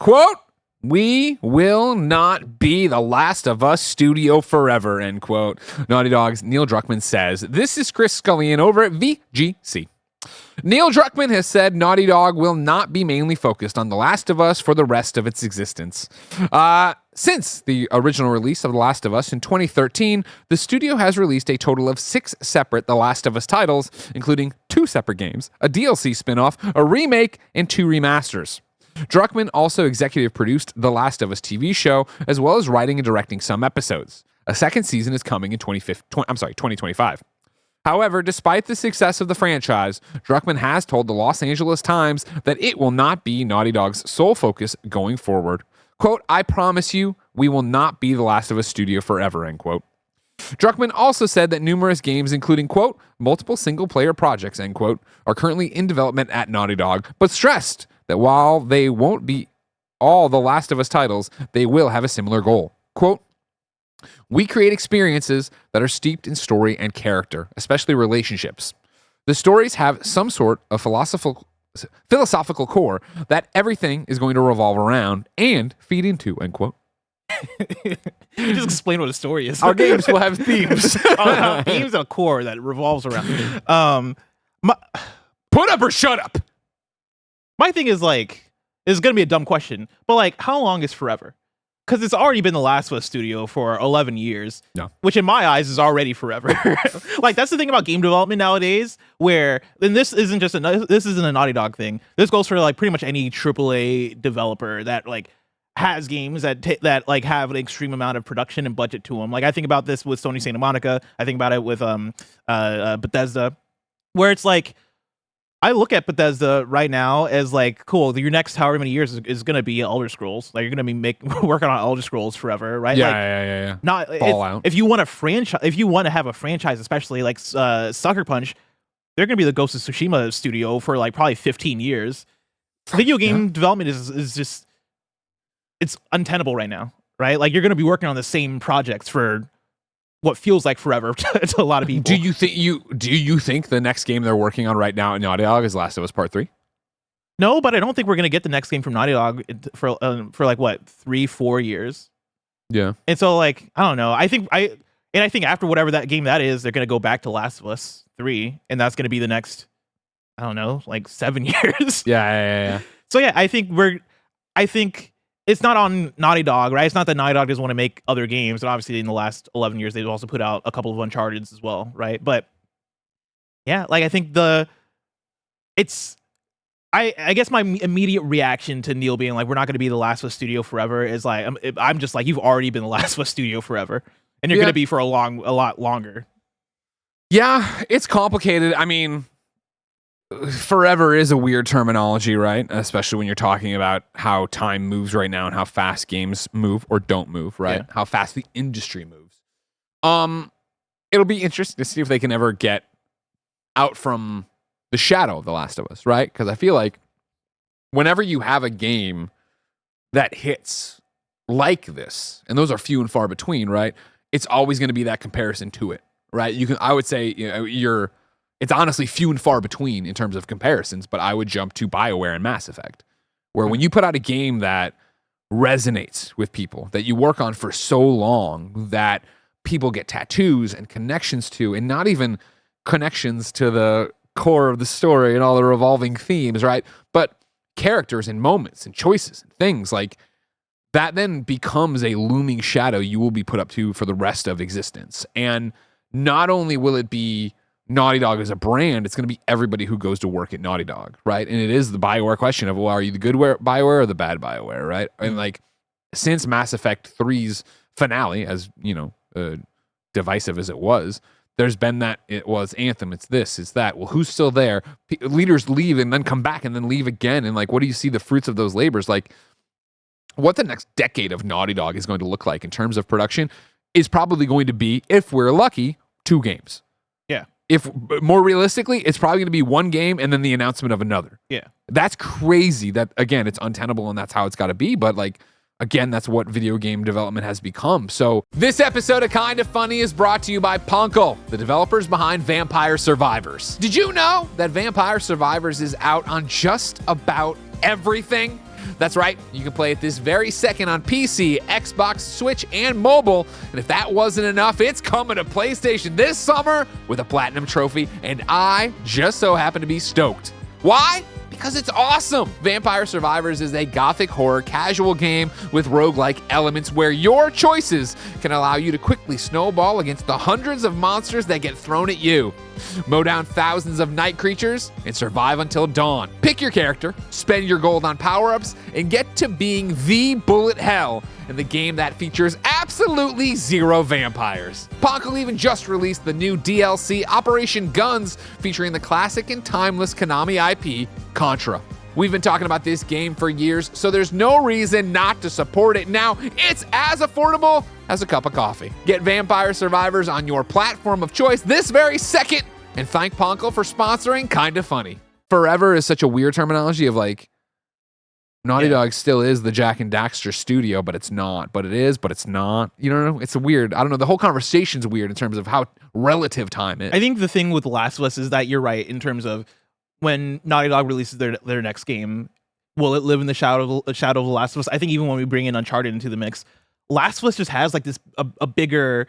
Quote, "We will not be the Last of Us studio forever," end quote. Naughty Dog's Neil Druckmann says. This is Chris Scullion over at VGC. Neil Druckmann has said Naughty Dog will not be mainly focused on The Last of Us for the rest of its existence. Since the original release of The Last of Us in 2013, the studio has released a total of 6 separate The Last of Us titles, including 2 separate games, a DLC spin-off, a remake, and 2 remasters. Druckmann also executive produced The Last of Us TV show, as well as writing and directing some episodes. A second season is coming in 2025. However, despite the success of the franchise, Druckmann has told the Los Angeles Times that it will not be Naughty Dog's sole focus going forward. Quote, "I promise you, we will not be the Last of Us studio forever," end quote. Druckmann also said that numerous games, including, quote, "multiple single-player projects," end quote, are currently in development at Naughty Dog, but stressed that while they won't be all the Last of Us titles, they will have a similar goal. Quote, "We create experiences that are steeped in story and character, especially relationships. The stories have some sort of philosophical core that everything is going to revolve around and feed into," end quote. You just explain what a story is. Our games will have themes. Games are a core that revolves around. Put up or shut up. My thing is like, it's gonna be a dumb question, but like, how long is forever? Because it's already been the Last of Us studio for 11 years, which in my eyes is already forever. Like, that's the thing about game development nowadays, where, and this isn't a Naughty Dog thing. This goes for like pretty much any AAA developer that like has games that like have an extreme amount of production and budget to them. Like, I think about this with Sony Santa Monica. I think about it with Bethesda, where it's like, I look at Bethesda right now as like, cool, your next however many years is going to be Elder Scrolls. Like, you're going to be working on Elder Scrolls forever, right? Yeah. Not Fallout. If you want to have a franchise, especially like Sucker Punch, they're going to be the Ghost of Tsushima studio for like probably 15 years. Video game development is just, it's untenable right now, right? Like, you're going to be working on the same projects for what feels like forever to a lot of people. Do you think the next game they're working on right now at Naughty Dog is Last of Us Part 3? No, but I don't think we're gonna get the next game from Naughty Dog for like what, 3-4 years. Yeah. And so like, I don't know. I think after whatever that game that is, they're gonna go back to Last of Us 3, and that's gonna be the next, I don't know, like 7 years. Yeah. So yeah, I think it's not on Naughty Dog, right? It's not that Naughty Dog doesn't want to make other games, and obviously in the last 11 years they've also put out a couple of Uncharted as well, right? But yeah, like, I think I guess my immediate reaction to Neil being like, we're not going to be the Last of Us studio forever is like, I'm just like, you've already been the Last of Us studio forever, and you're going to be for a lot longer. Yeah, it's complicated. I mean, forever is a weird terminology, right? Especially when you're talking about how time moves right now and how fast games move or don't move, right? Yeah. How fast the industry moves. It'll be interesting to see if they can ever get out from the shadow of The Last of Us, right? Because I feel like whenever you have a game that hits like this, and those are few and far between, right? It's always going to be that comparison to it, right? I would say, it's honestly few and far between in terms of comparisons, but I would jump to BioWare and Mass Effect, where when you put out a game that resonates with people, that you work on for so long, that people get tattoos and connections to, and not even connections to the core of the story and all the revolving themes, right? But characters and moments and choices and things like that, then becomes a looming shadow you will be put up to for the rest of existence. And not only will it be Naughty Dog as a brand, it's going to be everybody who goes to work at Naughty Dog, right? And it is the BioWare question of, well, are you the good BioWare or the bad BioWare, right? And like, since Mass Effect 3's finale, as divisive as it was, there's been that it was Anthem, it's this, it's that. Well, who's still there? Leaders leave and then come back and then leave again. And like, what do you see the fruits of those labors? Like, what the next decade of Naughty Dog is going to look like in terms of production is probably going to be, if we're lucky, 2 games. Yeah. If more realistically, it's probably going to be 1 game and then the announcement of another. Yeah. That's crazy. That, again, it's untenable and that's how it's got to be. But like, again, that's what video game development has become. So this episode of Kinda Funny is brought to you by Punkle, the developers behind Vampire Survivors. Did you know that Vampire Survivors is out on just about everything? That's right, you can play it this very second on PC, Xbox, Switch, and mobile. And if that wasn't enough, it's coming to PlayStation this summer with a Platinum Trophy, and I just so happen to be stoked. Why? Because it's awesome! Vampire Survivors is a gothic horror casual game with roguelike elements where your choices can allow you to quickly snowball against the hundreds of monsters that get thrown at you. Mow down thousands of night creatures and survive until dawn. Pick your character, spend your gold on power-ups, and get to being the bullet hell in the game that features absolutely zero vampires. Ponkel even just released the new DLC Operation Guns featuring the classic and timeless Konami IP, Contra. We've been talking about this game for years, so there's no reason not to support it now. It's as affordable as a cup of coffee. Get Vampire Survivors on your platform of choice this very second, and thank Ponkel for sponsoring Kinda Funny. Forever is such a weird terminology of like, Naughty Dog still is the Jack and Daxter studio, but it's not. But it is, but it's not. You know, it's a weird, I don't know, the whole conversation's weird in terms of how relative time is. I think the thing with The Last of Us is that you're right in terms of when Naughty Dog releases their next game, will it live in the shadow of The Last of Us? I think even when we bring in Uncharted into the mix, Last of Us just has like this a bigger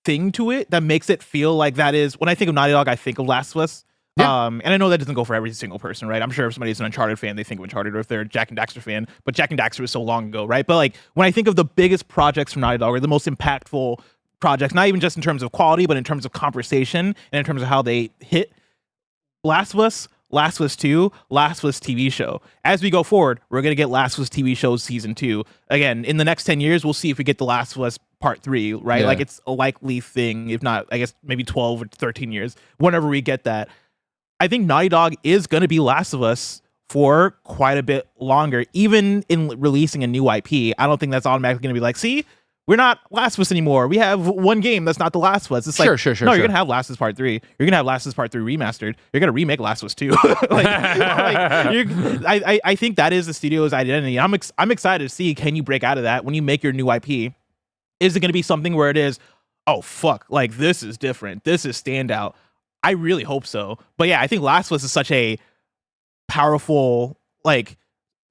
thing to it that makes it feel like that is, when I think of Naughty Dog, I think of Last of Us. Yeah. And I know that doesn't go for every single person, right? I'm sure if somebody's an Uncharted fan, they think of Uncharted, or if they're a Jack and Daxter fan, but Jack and Daxter was so long ago, right? But like when I think of the biggest projects from Naughty Dog, or the most impactful projects, not even just in terms of quality, but in terms of conversation and in terms of how they hit, Last of Us, Last of Us 2, Last of Us TV show. As we go forward, we're going to get Last of Us TV shows season 2. Again, in the next 10 years, we'll see if we get The Last of Us part 3, right? Yeah. Like it's a likely thing, if not, I guess maybe 12 or 13 years, whenever we get that. I think Naughty Dog is going to be Last of Us for quite a bit longer, even in releasing a new IP. I don't think that's automatically going to be like, see, we're not Last of Us anymore. We have one game that's not The Last of Us. It's like, sure. No, you're going to have Last of Us Part 3. You're going to have Last of Us Part 3 remastered. You're going to remake Last of Us 2. I think that is the studio's identity. I'm excited to see, can you break out of that when you make your new IP? Is it going to be something where it is, oh, fuck, like this is different. This is standout. I really hope so. But yeah, I think Last of Us is such a powerful, like,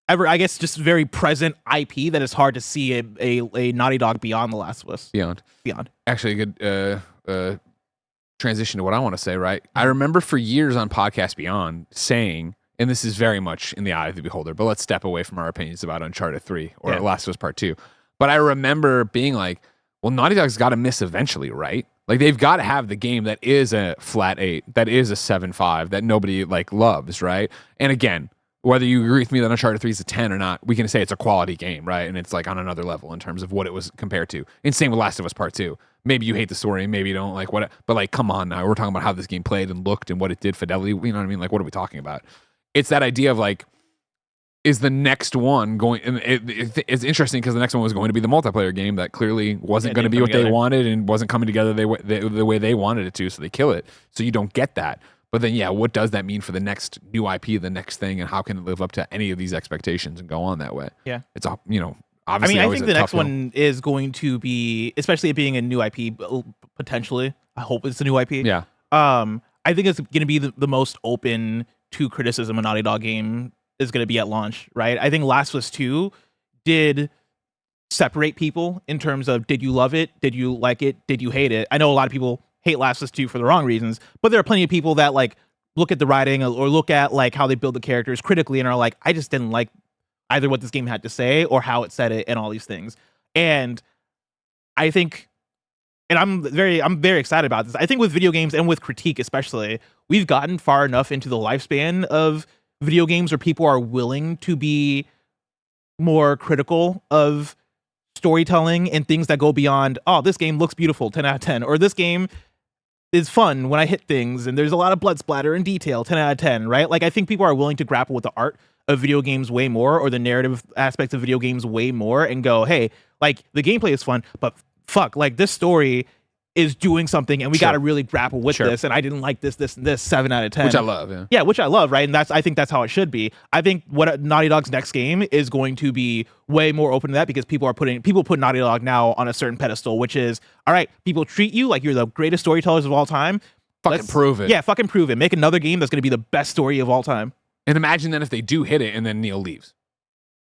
I guess just very present IP that it's hard to see a Naughty Dog beyond The Last of Us. Beyond. Actually, a good transition to what I want to say, right? I remember for years on Podcast Beyond saying, and this is very much in the eye of the beholder, but let's step away from our opinions about Uncharted 3 or Last of Us Part 2. But I remember being like, well, Naughty Dog's got to miss eventually, right? Like, they've got to have the game that is a flat 8, that is a 7.5, that nobody, like, loves, right? And again, whether you agree with me that Uncharted 3 is a 10 or not, we can say it's a quality game, right? And it's, like, on another level in terms of what it was compared to. And same with Last of Us Part 2. Maybe you hate the story, maybe you don't, like, what, but, like, come on now. We're talking about how this game played and looked and what it did fidelity. You know what I mean? Like, what are we talking about? It's that idea of, like, is the next one going, and it's interesting because the next one was going to be the multiplayer game that clearly wasn't going to be what they wanted and wasn't coming together the way they wanted it to, so they kill it. So you don't get that. But then, yeah, what does that mean for the next new IP, the next thing, and how can it live up to any of these expectations and go on that way? Yeah. It's, you know, obviously. I mean, I think the next one is going to be, especially it being a new IP, potentially. I hope it's a new IP. Yeah. I think it's going to be the most open to criticism a Naughty Dog game is going to be at launch, right? I think Last of Us 2 did separate people in terms of, did you love it? Did you like it? Did you hate it? I know a lot of people hate Last of Us 2 for the wrong reasons, but there are plenty of people that like look at the writing or look at like how they build the characters critically and are like, I just didn't like either what this game had to say or how it said it and all these things. And I think, and I'm very excited about this. I think with video games and with critique especially, we've gotten far enough into the lifespan of video games where people are willing to be more critical of storytelling and things that go beyond, oh, this game looks beautiful, 10 out of 10, or this game is fun when I hit things and there's a lot of blood splatter and detail, 10 out of 10, right? Like, I think people are willing to grapple with the art of video games way more, or the narrative aspects of video games way more, and go, hey, like, the gameplay is fun, but fuck, like, this story is doing something and we got to really grapple with this, and I didn't like this 7 out of 10, which I love. Yeah, which I love, right? And I think that's how it should be. I think what Naughty Dog's next game is going to be way more open to that, because people put Naughty Dog now on a certain pedestal, which is, all right, people treat you like you're the greatest storytellers of all time. Fucking prove it. Yeah, fucking prove it. Make another game that's going to be the best story of all time. And imagine then if they do hit it and then Neil leaves.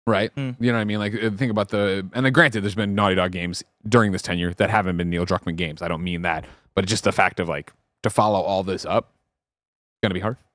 right? You know what I mean? Like, think about and then granted, there's been Naughty Dog games during this tenure that haven't been Neil Druckmann games. I don't mean that, but just the fact of like to follow all this up, it's gonna be hard.